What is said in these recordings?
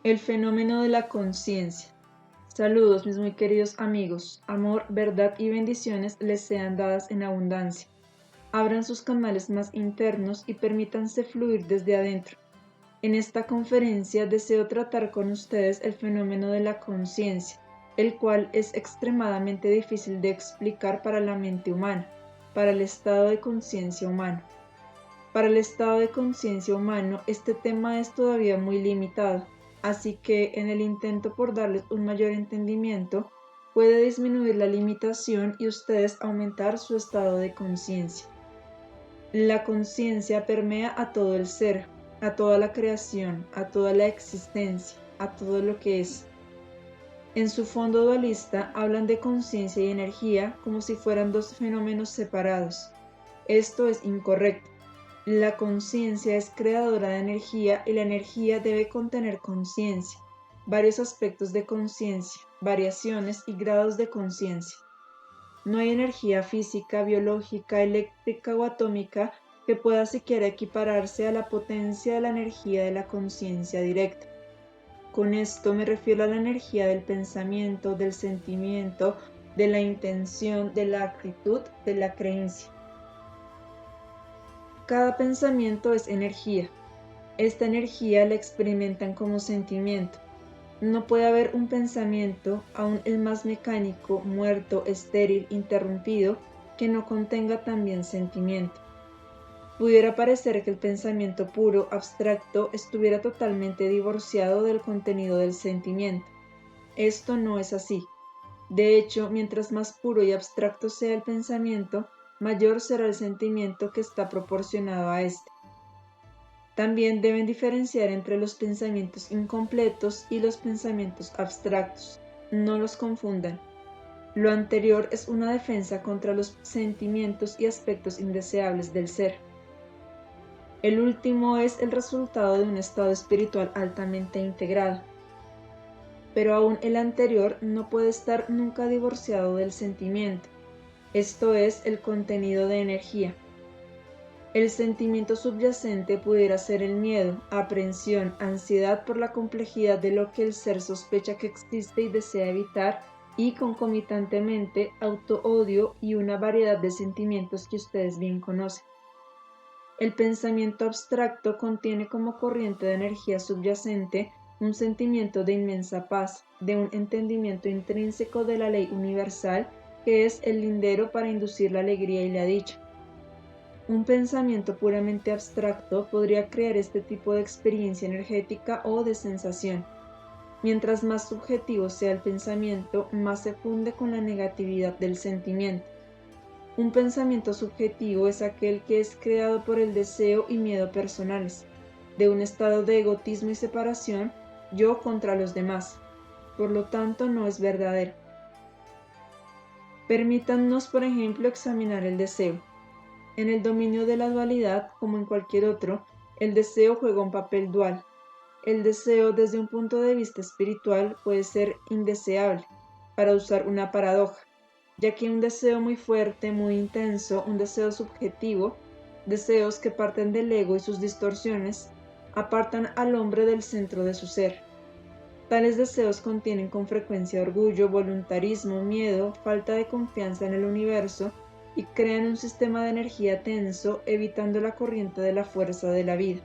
El fenómeno de la conciencia. Saludos, mis muy queridos amigos. Amor, verdad y bendiciones les sean dadas en abundancia. Abran sus canales más internos y permítanse fluir desde adentro. En esta conferencia deseo tratar con ustedes el fenómeno de la conciencia, el cual es extremadamente difícil de explicar para la mente humana, para el estado de conciencia humano. Para el estado de conciencia humano, este tema es todavía muy limitado, así que en el intento por darles un mayor entendimiento, puede disminuir la limitación y ustedes aumentar su estado de conciencia. La conciencia permea a todo el ser, a toda la creación, a toda la existencia, a todo lo que es. En su fondo dualista hablan de conciencia y energía como si fueran dos fenómenos separados. Esto es incorrecto. La conciencia es creadora de energía y la energía debe contener conciencia, varios aspectos de conciencia, variaciones y grados de conciencia. No hay energía física, biológica, eléctrica o atómica que pueda siquiera equipararse a la potencia de la energía de la conciencia directa. Con esto me refiero a la energía del pensamiento, del sentimiento, de la intención, de la actitud, de la creencia. Cada pensamiento es energía. Esta energía la experimentan como sentimiento. No puede haber un pensamiento, aun el más mecánico, muerto, estéril, interrumpido, que no contenga también sentimiento. Pudiera parecer que el pensamiento puro, abstracto, estuviera totalmente divorciado del contenido del sentimiento. Esto no es así. De hecho, mientras más puro y abstracto sea el pensamiento, mayor será el sentimiento que está proporcionado a este. También deben diferenciar entre los pensamientos incompletos y los pensamientos abstractos. No los confundan. Lo anterior es una defensa contra los sentimientos y aspectos indeseables del ser. El último es el resultado de un estado espiritual altamente integrado. Pero aún el anterior no puede estar nunca divorciado del sentimiento, esto es, el contenido de energía. El sentimiento subyacente pudiera ser el miedo, aprehensión, ansiedad por la complejidad de lo que el ser sospecha que existe y desea evitar, y concomitantemente auto-odio y una variedad de sentimientos que ustedes bien conocen. El pensamiento abstracto contiene como corriente de energía subyacente un sentimiento de inmensa paz, de un entendimiento intrínseco de la ley universal que es el lindero para inducir la alegría y la dicha. Un pensamiento puramente abstracto podría crear este tipo de experiencia energética o de sensación. Mientras más subjetivo sea el pensamiento, más se funde con la negatividad del sentimiento. Un pensamiento subjetivo es aquel que es creado por el deseo y miedo personales, de un estado de egoísmo y separación, yo contra los demás. Por lo tanto, no es verdadero. Permítannos, por ejemplo, examinar el deseo. En el dominio de la dualidad, como en cualquier otro, el deseo juega un papel dual. El deseo desde un punto de vista espiritual puede ser indeseable, para usar una paradoja, ya que un deseo muy fuerte, muy intenso, un deseo subjetivo, deseos que parten del ego y sus distorsiones, apartan al hombre del centro de su ser. Tales deseos contienen con frecuencia orgullo, voluntarismo, miedo, falta de confianza en el universo y crean un sistema de energía tenso, evitando la corriente de la fuerza de la vida.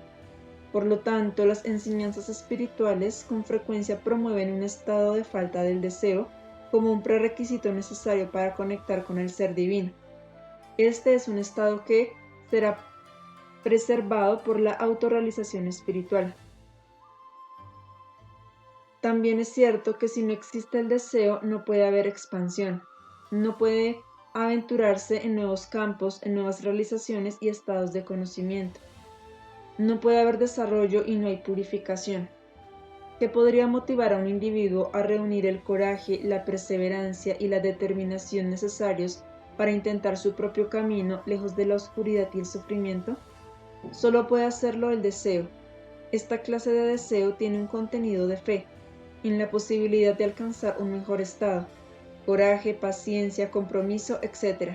Por lo tanto, las enseñanzas espirituales con frecuencia promueven un estado de falta del deseo como un prerequisito necesario para conectar con el ser divino. Este es un estado que será preservado por la autorrealización espiritual. También es cierto que si no existe el deseo, no puede haber expansión, no puede aventurarse en nuevos campos, en nuevas realizaciones y estados de conocimiento. No puede haber desarrollo y no hay purificación. ¿Qué podría motivar a un individuo a reunir el coraje, la perseverancia y la determinación necesarios para intentar su propio camino lejos de la oscuridad y el sufrimiento? Solo puede hacerlo el deseo. Esta clase de deseo tiene un contenido de fe, en la posibilidad de alcanzar un mejor estado, coraje, paciencia, compromiso, etc.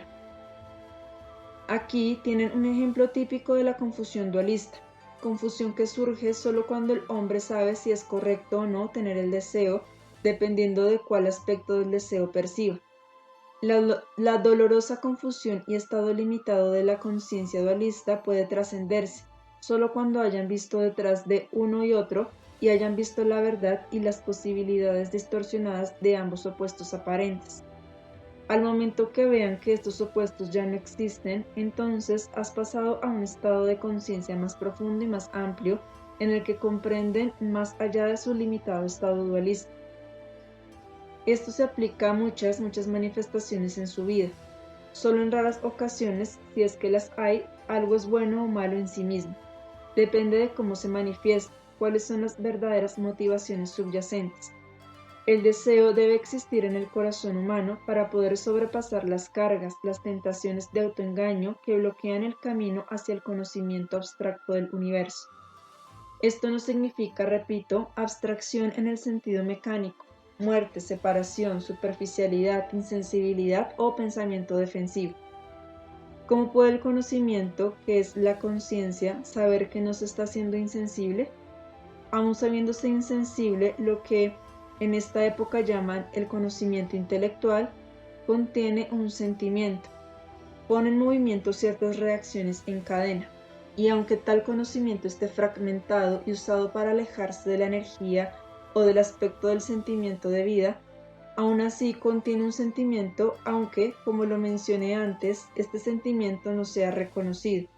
Aquí tienen un ejemplo típico de la confusión dualista. confusión que surge solo cuando el hombre sabe si es correcto o no tener el deseo, dependiendo de cuál aspecto del deseo perciba. La dolorosa confusión y estado limitado de la conciencia dualista puede trascenderse solo cuando hayan visto detrás de uno y otro y hayan visto la verdad y las posibilidades distorsionadas de ambos opuestos aparentes. Al momento que vean que estos opuestos ya no existen, entonces has pasado a un estado de conciencia más profundo y más amplio en el que comprenden más allá de su limitado estado dualista. Esto se aplica a muchas manifestaciones en su vida. Solo en raras ocasiones, si es que las hay, algo es bueno o malo en sí mismo. Depende de cómo se manifiesta, cuáles son las verdaderas motivaciones subyacentes. El deseo debe existir en el corazón humano para poder sobrepasar las cargas, las tentaciones de autoengaño que bloquean el camino hacia el conocimiento abstracto del universo. Esto no significa, repito, abstracción en el sentido mecánico, muerte, separación, superficialidad, insensibilidad o pensamiento defensivo. ¿Cómo puede el conocimiento, que es la conciencia, saber que no se está haciendo insensible? Aún sabiéndose insensible, lo que en esta época llaman el conocimiento intelectual, contiene un sentimiento, pone en movimiento ciertas reacciones en cadena. Y aunque tal conocimiento esté fragmentado y usado para alejarse de la energía o del aspecto del sentimiento de vida, aún así contiene un sentimiento, aunque, como lo mencioné antes, este sentimiento no sea reconocido.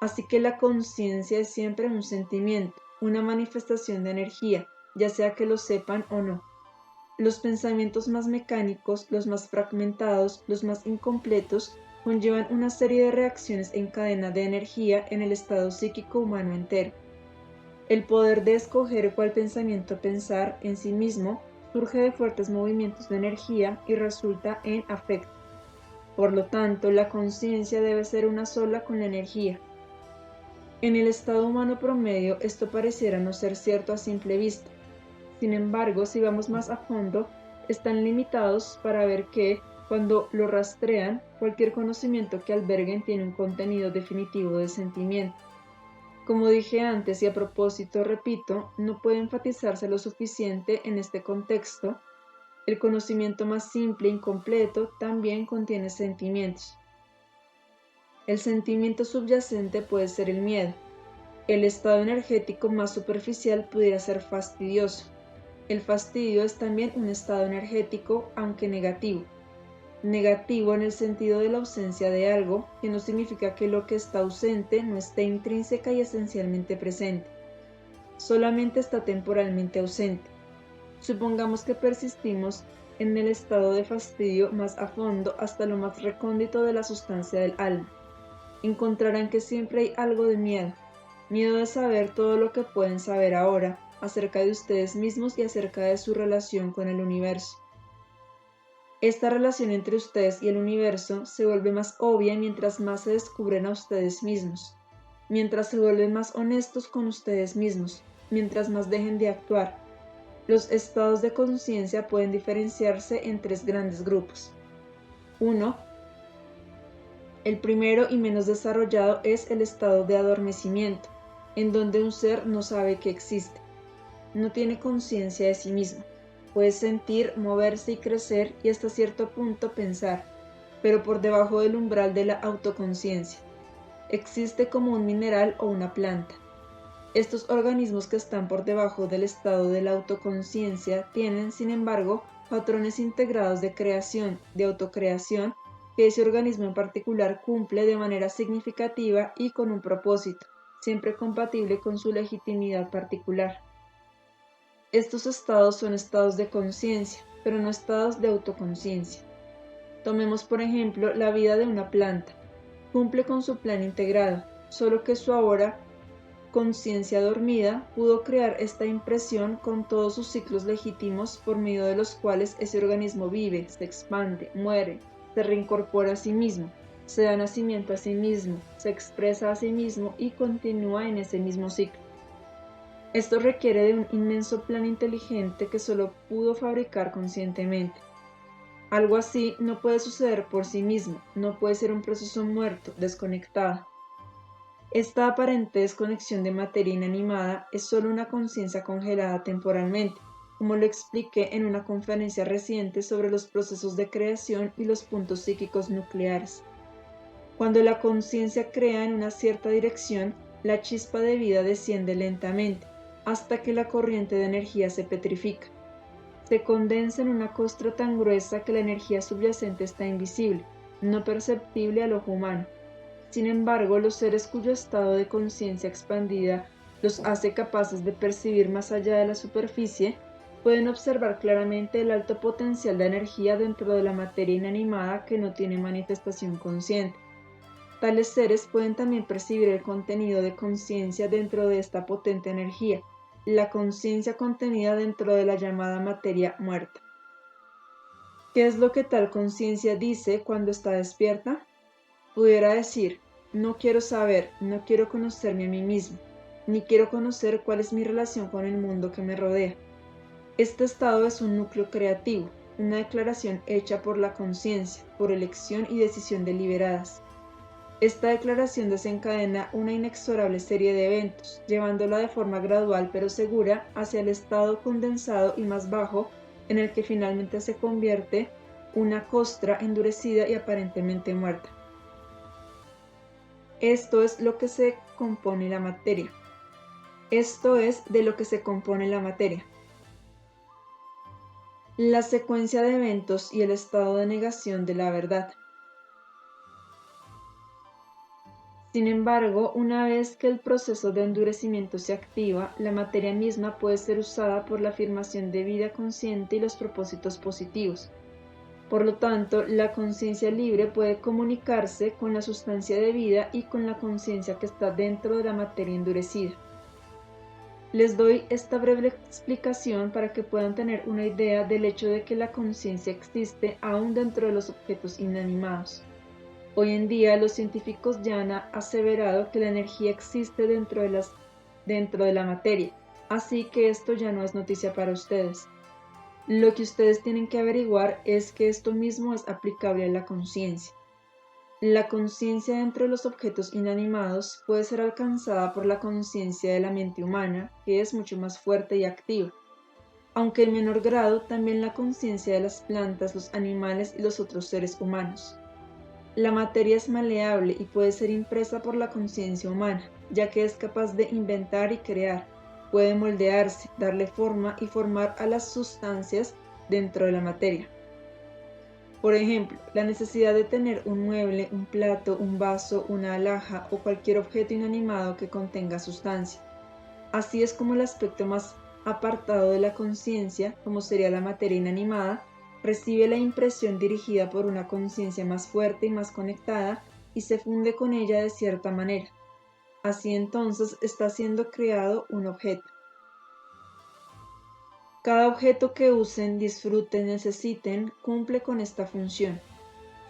Así que la conciencia es siempre un sentimiento, una manifestación de energía, ya sea que lo sepan o no. Los pensamientos más mecánicos, los más fragmentados, los más incompletos, conllevan una serie de reacciones en cadena de energía en el estado psíquico humano entero. El poder de escoger cuál pensamiento pensar en sí mismo surge de fuertes movimientos de energía y resulta en afecto. Por lo tanto, la conciencia debe ser una sola con la energía. En el estado humano promedio, esto pareciera no ser cierto a simple vista. Sin embargo, si vamos más a fondo, están limitados para ver que, cuando lo rastrean, cualquier conocimiento que alberguen tiene un contenido definitivo de sentimiento. Como dije antes y a propósito, repito, no puede enfatizarse lo suficiente en este contexto, el conocimiento más simple e incompleto también contiene sentimientos. El sentimiento subyacente puede ser el miedo. El estado energético más superficial pudiera ser fastidioso. El fastidio es también un estado energético, aunque negativo. Negativo en el sentido de la ausencia de algo, que no significa que lo que está ausente no esté intrínseca y esencialmente presente. Solamente está temporalmente ausente. Supongamos que persistimos en el estado de fastidio más a fondo hasta lo más recóndito de la sustancia del alma. Encontrarán que siempre hay algo de miedo. Miedo de saber todo lo que pueden saber ahora acerca de ustedes mismos y acerca de su relación con el universo. Esta relación entre ustedes y el universo se vuelve más obvia mientras más se descubren a ustedes mismos, mientras se vuelven más honestos con ustedes mismos, mientras más dejen de actuar. Los estados de conciencia pueden diferenciarse en tres grandes grupos. 1. El primero y menos desarrollado es el estado de adormecimiento, en donde un ser no sabe que existe. No tiene conciencia de sí mismo. Puede sentir, moverse y crecer y hasta cierto punto pensar, pero por debajo del umbral de la autoconciencia. Existe como un mineral o una planta. Estos organismos que están por debajo del estado de la autoconciencia tienen, sin embargo, patrones integrados de creación, de autocreación, que ese organismo en particular cumple de manera significativa y con un propósito, siempre compatible con su legitimidad particular. Estos estados son estados de conciencia, pero no estados de autoconciencia. Tomemos por ejemplo la vida de una planta. Cumple con su plan integrado, solo que su ahora conciencia dormida pudo crear esta impresión con todos sus ciclos legítimos por medio de los cuales ese organismo vive, se expande, muere, se reincorpora a sí mismo, se da nacimiento a sí mismo, se expresa a sí mismo y continúa en ese mismo ciclo. Esto requiere de un inmenso plan inteligente que solo pudo fabricar conscientemente. Algo así no puede suceder por sí mismo, no puede ser un proceso muerto, desconectado. Esta aparente desconexión de materia inanimada es solo una conciencia congelada temporalmente, como lo expliqué en una conferencia reciente sobre los procesos de creación y los puntos psíquicos nucleares. Cuando la conciencia crea en una cierta dirección, la chispa de vida desciende lentamente, hasta que la corriente de energía se petrifica. Se condensa en una costra tan gruesa que la energía subyacente está invisible, no perceptible al ojo humano. Sin embargo, los seres cuyo estado de conciencia expandida los hace capaces de percibir más allá de la superficie, pueden observar claramente el alto potencial de energía dentro de la materia inanimada que no tiene manifestación consciente. Tales seres pueden también percibir el contenido de conciencia dentro de esta potente energía, la conciencia contenida dentro de la llamada materia muerta. ¿Qué es lo que tal conciencia dice cuando está despierta? Pudiera decir: no quiero saber, no quiero conocerme a mí mismo, ni quiero conocer cuál es mi relación con el mundo que me rodea. Este estado es un núcleo creativo, una declaración hecha por la conciencia, por elección y decisión deliberadas. Esta declaración desencadena una inexorable serie de eventos, llevándola de forma gradual pero segura hacia el estado condensado y más bajo, en el que finalmente se convierte una costra endurecida y aparentemente muerta. Esto es lo que se compone la materia. Esto es de lo que se compone la materia. La secuencia de eventos y el estado de negación de la verdad. Sin embargo, una vez que el proceso de endurecimiento se activa, la materia misma puede ser usada por la afirmación de vida consciente y los propósitos positivos. Por lo tanto, la conciencia libre puede comunicarse con la sustancia de vida y con la conciencia que está dentro de la materia endurecida. Les doy esta breve explicación para que puedan tener una idea del hecho de que la conciencia existe aún dentro de los objetos inanimados. Hoy en día los científicos ya han aseverado que la energía existe dentro de la materia, así que esto ya no es noticia para ustedes. Lo que ustedes tienen que averiguar es que esto mismo es aplicable a la conciencia. La conciencia dentro de los objetos inanimados puede ser alcanzada por la conciencia de la mente humana, que es mucho más fuerte y activa, aunque en menor grado también la conciencia de las plantas, los animales y los otros seres humanos. La materia es maleable y puede ser impresa por la conciencia humana, ya que es capaz de inventar y crear, puede moldearse, darle forma y formar a las sustancias dentro de la materia. Por ejemplo, la necesidad de tener un mueble, un plato, un vaso, una alhaja o cualquier objeto inanimado que contenga sustancia. Así es como el aspecto más apartado de la conciencia, como sería la materia inanimada, recibe la impresión dirigida por una conciencia más fuerte y más conectada y se funde con ella de cierta manera. Así entonces está siendo creado un objeto. Cada objeto que usen, disfruten, necesiten, cumple con esta función.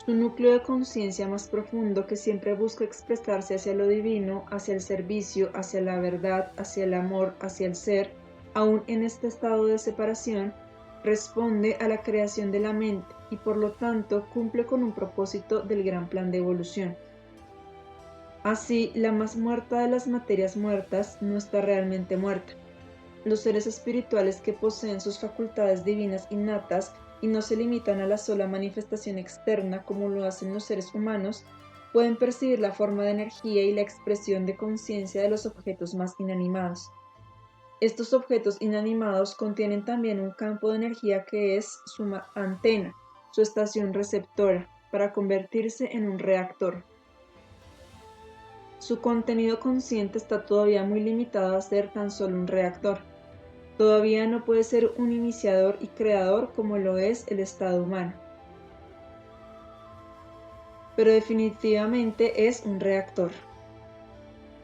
Su núcleo de conciencia más profundo, que siempre busca expresarse hacia lo divino, hacia el servicio, hacia la verdad, hacia el amor, hacia el ser, aún en este estado de separación, responde a la creación de la mente y por lo tanto cumple con un propósito del gran plan de evolución. Así, la más muerta de las materias muertas no está realmente muerta. Los seres espirituales que poseen sus facultades divinas innatas y no se limitan a la sola manifestación externa como lo hacen los seres humanos, pueden percibir la forma de energía y la expresión de conciencia de los objetos más inanimados. Estos objetos inanimados contienen también un campo de energía que es su antena, su estación receptora, para convertirse en un reactor. Su contenido consciente está todavía muy limitado a ser tan solo un reactor. Todavía no puede ser un iniciador y creador como lo es el estado humano. Pero definitivamente es un reactor.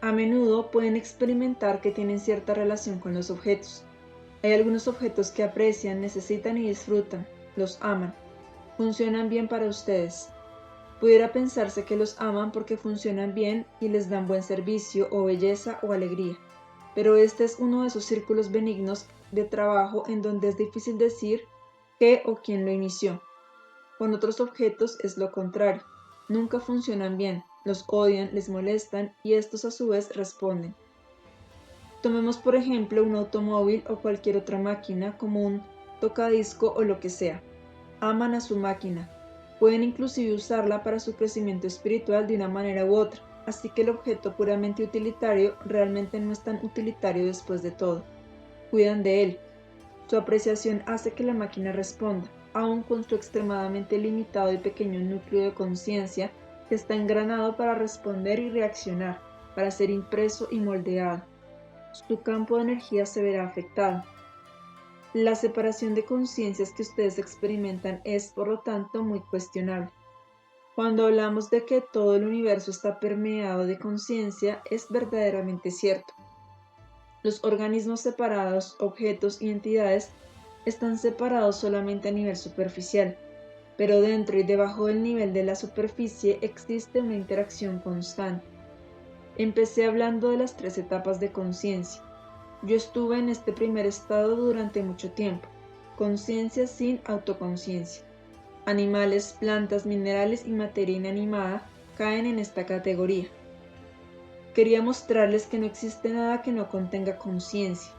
A menudo pueden experimentar que tienen cierta relación con los objetos. Hay algunos objetos que aprecian, necesitan y disfrutan, los aman, funcionan bien para ustedes. Pudiera pensarse que los aman porque funcionan bien y les dan buen servicio o belleza o alegría. Pero este es uno de esos círculos benignos de trabajo en donde es difícil decir qué o quién lo inició. Con otros objetos es lo contrario, nunca funcionan bien, los odian, les molestan y estos a su vez responden. Tomemos por ejemplo un automóvil o cualquier otra máquina como un tocadisco o lo que sea. Aman a su máquina, pueden inclusive usarla para su crecimiento espiritual de una manera u otra, así que el objeto puramente utilitario realmente no es tan utilitario después de todo. Cuidan de él. Su apreciación hace que la máquina responda, aun con su extremadamente limitado y pequeño núcleo de conciencia que está engranado para responder y reaccionar, para ser impreso y moldeado. Su campo de energía se verá afectado. La separación de conciencias que ustedes experimentan es, por lo tanto, muy cuestionable. Cuando hablamos de que todo el universo está permeado de conciencia, es verdaderamente cierto. Los organismos separados, objetos y entidades están separados solamente a nivel superficial, pero dentro y debajo del nivel de la superficie existe una interacción constante. Empecé hablando de las 3 etapas de conciencia. Yo estuve en este primer estado durante mucho tiempo, conciencia sin autoconciencia. Animales, plantas, minerales y materia inanimada caen en esta categoría. Quería mostrarles que no existe nada que no contenga conciencia.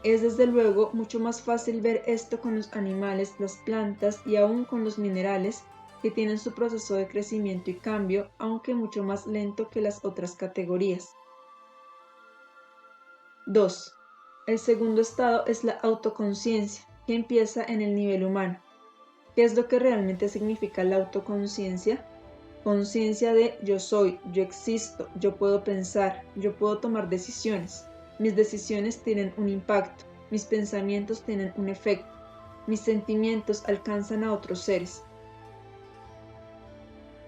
Es desde luego mucho más fácil ver esto con los animales, las plantas y aún con los minerales que tienen su proceso de crecimiento y cambio, aunque mucho más lento que las otras categorías. 2. El segundo estado es la autoconciencia, que empieza en el nivel humano. ¿Qué es lo que realmente significa la autoconciencia? Conciencia de yo soy, yo existo, yo puedo pensar, yo puedo tomar decisiones. Mis decisiones tienen un impacto, mis pensamientos tienen un efecto, mis sentimientos alcanzan a otros seres.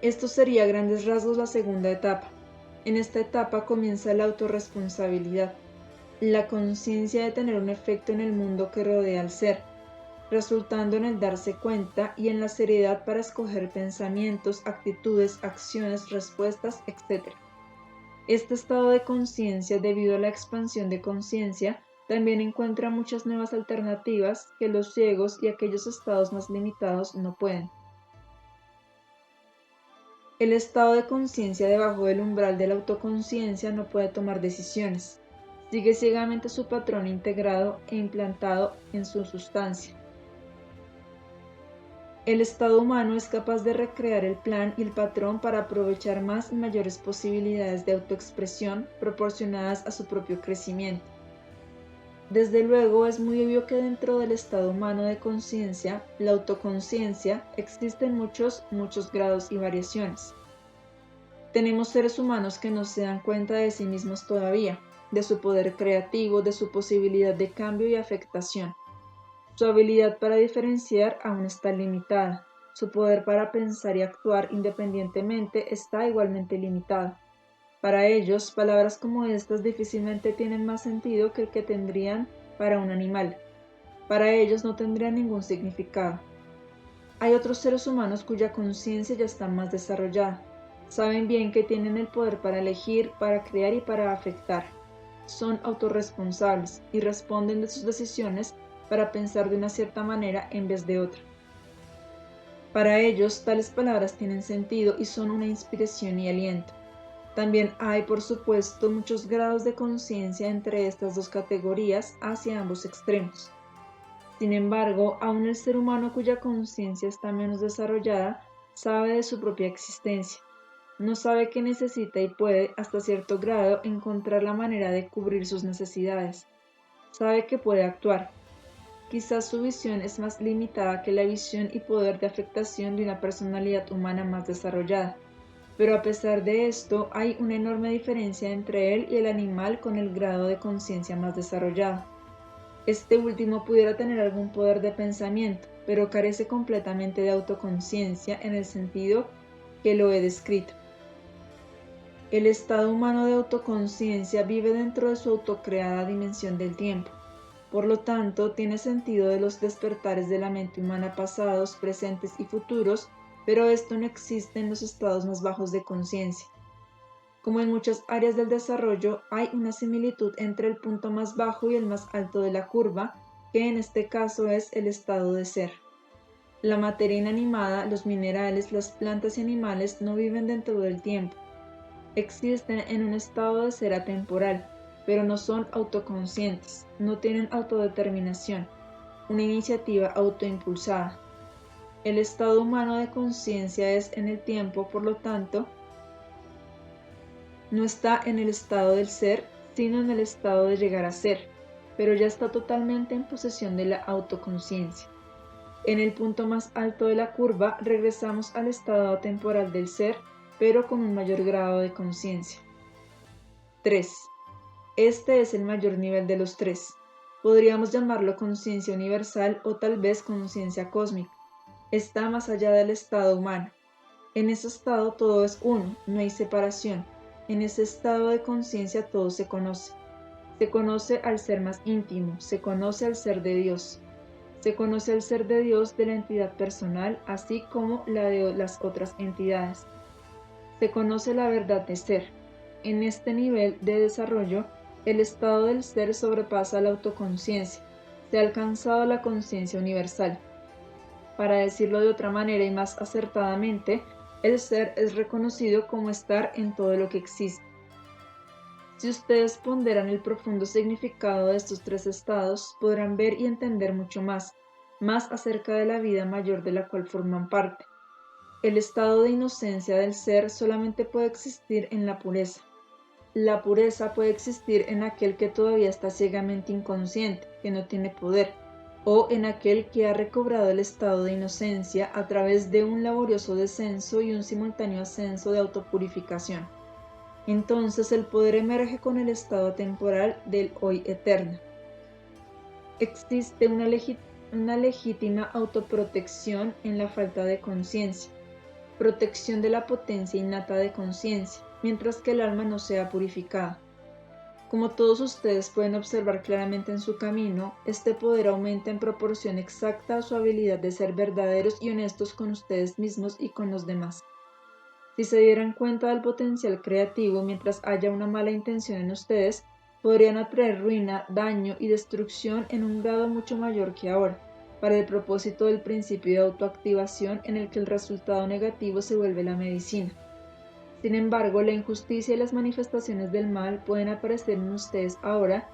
Esto sería a grandes rasgos la segunda etapa. En esta etapa comienza la autorresponsabilidad, la conciencia de tener un efecto en el mundo que rodea al ser, resultando en el darse cuenta y en la seriedad para escoger pensamientos, actitudes, acciones, respuestas, etc. Este estado de conciencia, debido a la expansión de conciencia, también encuentra muchas nuevas alternativas que los ciegos y aquellos estados más limitados no pueden. El estado de conciencia debajo del umbral de la autoconciencia no puede tomar decisiones. Sigue ciegamente su patrón integrado e implantado en su sustancia. El estado humano es capaz de recrear el plan y el patrón para aprovechar más y mayores posibilidades de autoexpresión proporcionadas a su propio crecimiento. Desde luego, es muy obvio que dentro del estado humano de conciencia, la autoconciencia, existen muchos grados y variaciones. Tenemos seres humanos que no se dan cuenta de sí mismos todavía, de su poder creativo, de su posibilidad de cambio y afectación. Su habilidad para diferenciar aún está limitada. Su poder para pensar y actuar independientemente está igualmente limitado. Para ellos, palabras como estas difícilmente tienen más sentido que el que tendrían para un animal. Para ellos no tendrían ningún significado. Hay otros seres humanos cuya conciencia ya está más desarrollada. Saben bien que tienen el poder para elegir, para crear y para afectar. Son autorresponsables y responden de sus decisiones para pensar de una cierta manera en vez de otra. Para ellos, tales palabras tienen sentido y son una inspiración y aliento. También hay, por supuesto, muchos grados de conciencia entre estas dos categorías hacia ambos extremos. Sin embargo, aún el ser humano cuya conciencia está menos desarrollada sabe de su propia existencia. No sabe que necesita y puede, hasta cierto grado, encontrar la manera de cubrir sus necesidades. Sabe que puede actuar. Quizás su visión es más limitada que la visión y poder de afectación de una personalidad humana más desarrollada. Pero a pesar de esto, hay una enorme diferencia entre él y el animal con el grado de conciencia más desarrollado. Este último pudiera tener algún poder de pensamiento, pero carece completamente de autoconciencia en el sentido que lo he descrito. El estado humano de autoconciencia vive dentro de su autocreada dimensión del tiempo. Por lo tanto, tiene sentido de los despertares de la mente humana pasados, presentes y futuros, pero esto no existe en los estados más bajos de conciencia. Como en muchas áreas del desarrollo, hay una similitud entre el punto más bajo y el más alto de la curva, que en este caso es el estado de ser. La materia inanimada, los minerales, las plantas y animales no viven dentro del tiempo. Existen en un estado de ser atemporal, pero no son autoconscientes, no tienen autodeterminación, una iniciativa autoimpulsada. El estado humano de conciencia es en el tiempo, por lo tanto, no está en el estado del ser, sino en el estado de llegar a ser, pero ya está totalmente en posesión de la autoconciencia. En el punto más alto de la curva regresamos al estado atemporal del ser, pero con un mayor grado de conciencia. 3. Este es el mayor nivel de los tres. Podríamos llamarlo conciencia universal o tal vez conciencia cósmica. Está más allá del estado humano. En ese estado todo es uno, no hay separación. En ese estado de conciencia todo se conoce. Se conoce al ser más íntimo, se conoce al ser de Dios. Se conoce al ser de Dios de la entidad personal, así como la de las otras entidades. Se conoce la verdad de ser. En este nivel de desarrollo, el estado del ser sobrepasa la autoconciencia. Se ha alcanzado la conciencia universal. Para decirlo de otra manera y más acertadamente, el ser es reconocido como estar en todo lo que existe. Si ustedes ponderan el profundo significado de estos tres estados, podrán ver y entender mucho más acerca de la vida mayor de la cual forman parte. El estado de inocencia del ser solamente puede existir en la pureza. La pureza puede existir en aquel que todavía está ciegamente inconsciente, que no tiene poder, o en aquel que ha recobrado el estado de inocencia a través de un laborioso descenso y un simultáneo ascenso de autopurificación. Entonces el poder emerge con el estado temporal del hoy eterno. Existe una legítima autoprotección en la falta de conciencia, protección de la potencia innata de conciencia, mientras que el alma no sea purificada. Como todos ustedes pueden observar claramente en su camino, este poder aumenta en proporción exacta a su habilidad de ser verdaderos y honestos con ustedes mismos y con los demás. Si se dieran cuenta del potencial creativo mientras haya una mala intención en ustedes, podrían atraer ruina, daño y destrucción en un grado mucho mayor que ahora, para el propósito del principio de autoactivación en el que el resultado negativo se vuelve la medicina. Sin embargo, la injusticia y las manifestaciones del mal pueden aparecer en ustedes ahora.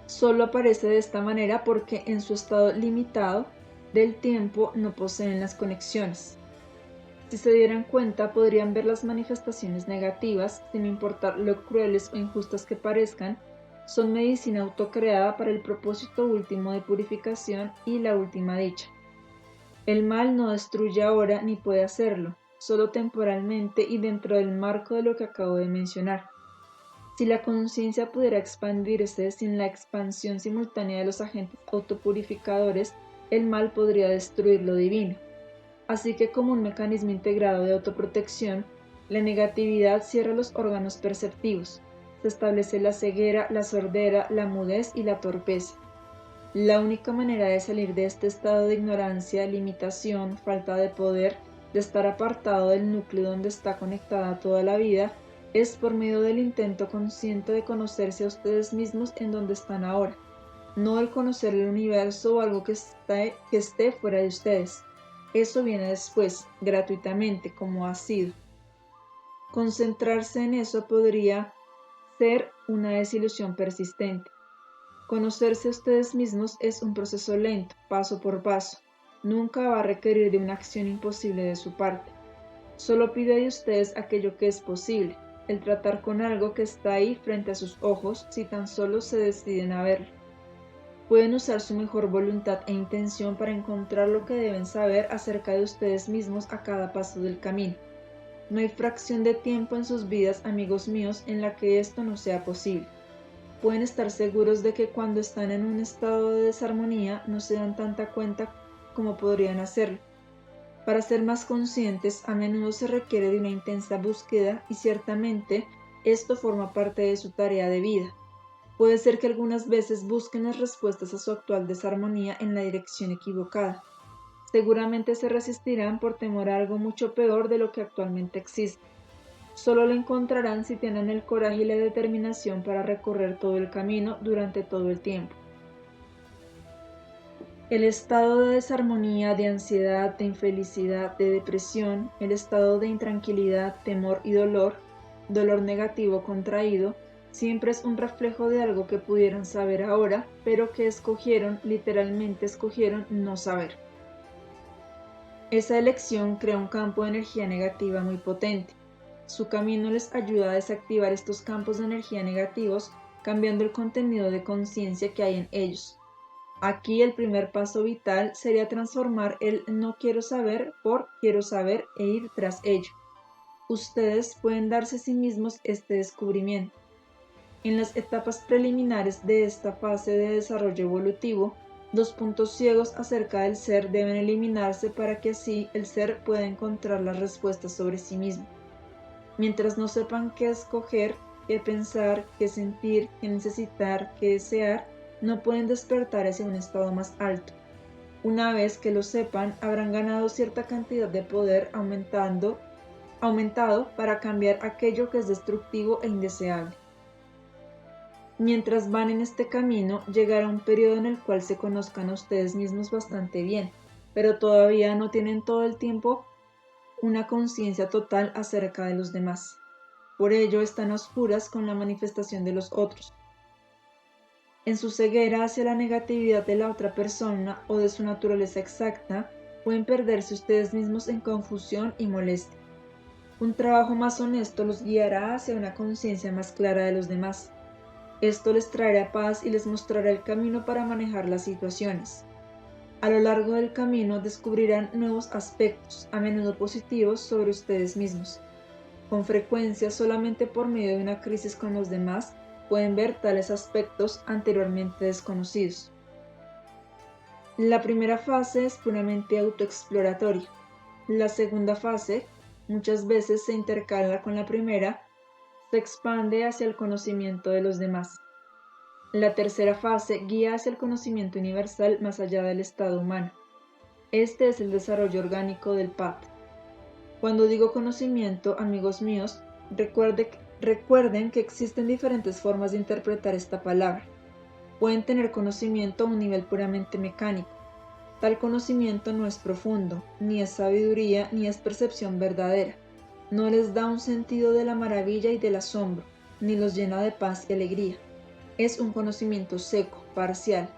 Solo aparece de esta manera porque en su estado limitado del tiempo no poseen las conexiones. Si se dieran cuenta, podrían ver las manifestaciones negativas, sin importar lo crueles o injustas que parezcan, son medicina autocreada para el propósito último de purificación y la última dicha. El mal no destruye ahora ni puede hacerlo, solo temporalmente y dentro del marco de lo que acabo de mencionar. Si la conciencia pudiera expandirse sin la expansión simultánea de los agentes autopurificadores, el mal podría destruir lo divino. Así que como un mecanismo integrado de autoprotección, la negatividad cierra los órganos perceptivos. Se establece la ceguera, la sordera, la mudez y la torpeza. La única manera de salir de este estado de ignorancia, limitación, falta de poder, de estar apartado del núcleo donde está conectada toda la vida, es por medio del intento consciente de conocerse a ustedes mismos en donde están ahora, no el conocer el universo o algo que esté fuera de ustedes. Eso viene después, gratuitamente, como ha sido. Concentrarse en eso podría ser una desilusión persistente. Conocerse a ustedes mismos es un proceso lento, paso por paso. Nunca va a requerir de una acción imposible de su parte. Solo pide de ustedes aquello que es posible, el tratar con algo que está ahí frente a sus ojos si tan solo se deciden a verlo. Pueden usar su mejor voluntad e intención para encontrar lo que deben saber acerca de ustedes mismos a cada paso del camino. No hay fracción de tiempo en sus vidas, amigos míos, en la que esto no sea posible. Pueden estar seguros de que cuando están en un estado de desarmonía no se dan tanta cuenta como podrían hacerlo. Para ser más conscientes, a menudo se requiere de una intensa búsqueda y ciertamente esto forma parte de su tarea de vida. Puede ser que algunas veces busquen las respuestas a su actual desarmonía en la dirección equivocada. Seguramente se resistirán por temor a algo mucho peor de lo que actualmente existe. Solo lo encontrarán si tienen el coraje y la determinación para recorrer todo el camino durante todo el tiempo. El estado de desarmonía, de ansiedad, de infelicidad, de depresión, el estado de intranquilidad, temor y dolor negativo contraído, siempre es un reflejo de algo que pudieron saber ahora, pero que escogieron, literalmente escogieron no saber. Esa elección crea un campo de energía negativa muy potente. Su camino les ayuda a desactivar estos campos de energía negativos, cambiando el contenido de conciencia que hay en ellos. Aquí el primer paso vital sería transformar el no quiero saber por quiero saber e ir tras ello. Ustedes pueden darse a sí mismos este descubrimiento. En las etapas preliminares de esta fase de desarrollo evolutivo, los puntos ciegos acerca del ser deben eliminarse para que así el ser pueda encontrar las respuestas sobre sí mismo. Mientras no sepan qué escoger, qué pensar, qué sentir, qué necesitar, qué desear, no pueden despertar hacia un estado más alto. Una vez que lo sepan, habrán ganado cierta cantidad de poder aumentado para cambiar aquello que es destructivo e indeseable. Mientras van en este camino, llegará un periodo en el cual se conozcan a ustedes mismos bastante bien, pero todavía no tienen todo el tiempo una conciencia total acerca de los demás. Por ello están a oscuras con la manifestación de los otros. En su ceguera hacia la negatividad de la otra persona o de su naturaleza exacta, pueden perderse ustedes mismos en confusión y molestia. Un trabajo más honesto los guiará hacia una conciencia más clara de los demás. Esto les traerá paz y les mostrará el camino para manejar las situaciones. A lo largo del camino descubrirán nuevos aspectos, a menudo positivos, sobre ustedes mismos. Con frecuencia, solamente por medio de una crisis con los demás, pueden ver tales aspectos anteriormente desconocidos. La primera fase es puramente autoexploratoria. La segunda fase, muchas veces se intercala con la primera, se expande hacia el conocimiento de los demás. La tercera fase guía hacia el conocimiento universal más allá del estado humano. Este es el desarrollo orgánico del PAT. Cuando digo conocimiento, amigos míos, recuerden que existen diferentes formas de interpretar esta palabra. Pueden tener conocimiento a un nivel puramente mecánico. Tal conocimiento no es profundo, ni es sabiduría, ni es percepción verdadera. No les da un sentido de la maravilla y del asombro, ni los llena de paz y alegría. Es un conocimiento seco, parcial.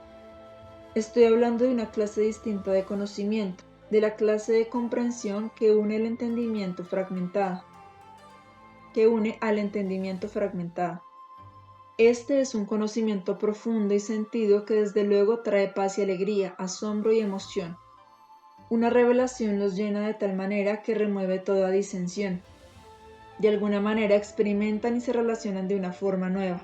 Estoy hablando de una clase distinta de conocimiento, de la clase de comprensión que une al entendimiento fragmentado. Este es un conocimiento profundo y sentido que desde luego trae paz y alegría, asombro y emoción. Una revelación los llena de tal manera que remueve toda disensión. De alguna manera experimentan y se relacionan de una forma nueva.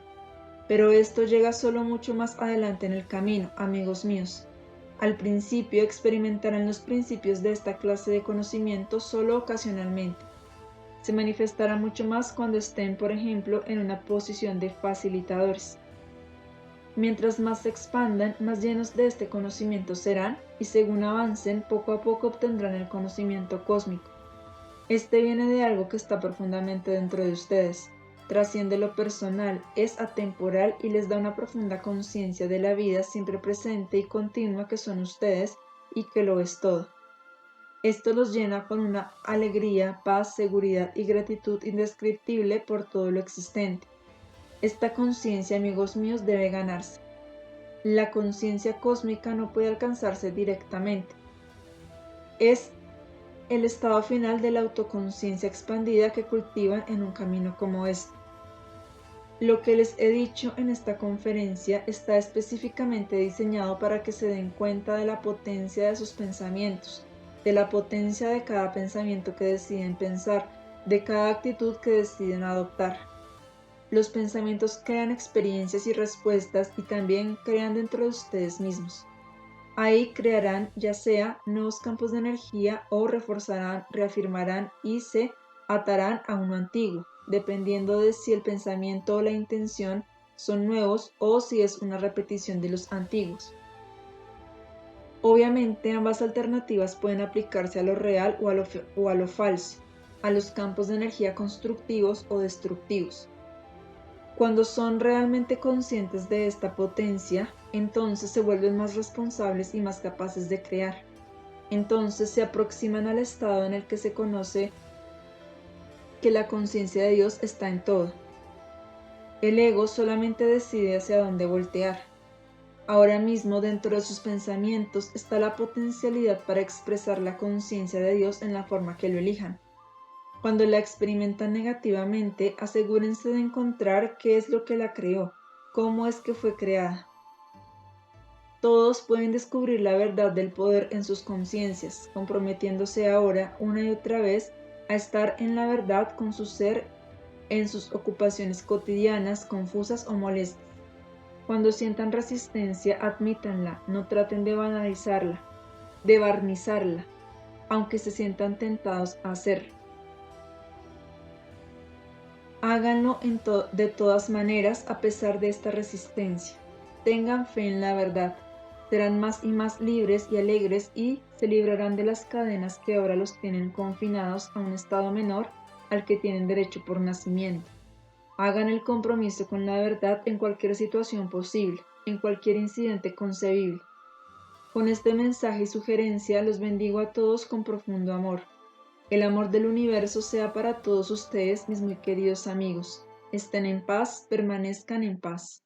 Pero esto llega solo mucho más adelante en el camino, amigos míos. Al principio experimentarán los principios de esta clase de conocimiento solo ocasionalmente. Se manifestará mucho más cuando estén, por ejemplo, en una posición de facilitadores. Mientras más se expandan, más llenos de este conocimiento serán, y según avancen, poco a poco obtendrán el conocimiento cósmico. Este viene de algo que está profundamente dentro de ustedes. Trasciende lo personal, es atemporal y les da una profunda conciencia de la vida siempre presente y continua que son ustedes y que lo es todo. Esto los llena con una alegría, paz, seguridad y gratitud indescriptible por todo lo existente. Esta conciencia, amigos míos, debe ganarse. La conciencia cósmica no puede alcanzarse directamente. Es el estado final de la autoconciencia expandida que cultivan en un camino como este. Lo que les he dicho en esta conferencia está específicamente diseñado para que se den cuenta de la potencia de sus pensamientos, de la potencia de cada pensamiento que deciden pensar, de cada actitud que deciden adoptar. Los pensamientos crean experiencias y respuestas y también crean dentro de ustedes mismos. Ahí crearán ya sea nuevos campos de energía o reforzarán, reafirmarán y se atarán a uno antiguo, dependiendo de si el pensamiento o la intención son nuevos o si es una repetición de los antiguos. Obviamente ambas alternativas pueden aplicarse a lo real o a lo falso, a los campos de energía constructivos o destructivos. Cuando son realmente conscientes de esta potencia, entonces se vuelven más responsables y más capaces de crear. Entonces se aproximan al estado en el que se conoce que la conciencia de Dios está en todo. El ego solamente decide hacia dónde voltear. Ahora mismo dentro de sus pensamientos está la potencialidad para expresar la conciencia de Dios en la forma que lo elijan. Cuando la experimentan negativamente, asegúrense de encontrar qué es lo que la creó, cómo es que fue creada. Todos pueden descubrir la verdad del poder en sus conciencias, comprometiéndose ahora una y otra vez a estar en la verdad con su ser en sus ocupaciones cotidianas, confusas o molestas. Cuando sientan resistencia, admítanla, no traten de banalizarla, de barnizarla, aunque se sientan tentados a hacerlo. Háganlo de todas maneras a pesar de esta resistencia. Tengan fe en la verdad. Serán más y más libres y alegres y se librarán de las cadenas que ahora los tienen confinados a un estado menor al que tienen derecho por nacimiento. Hagan el compromiso con la verdad en cualquier situación posible, en cualquier incidente concebible. Con este mensaje y sugerencia los bendigo a todos con profundo amor. El amor del universo sea para todos ustedes, mis muy queridos amigos. Estén en paz, permanezcan en paz.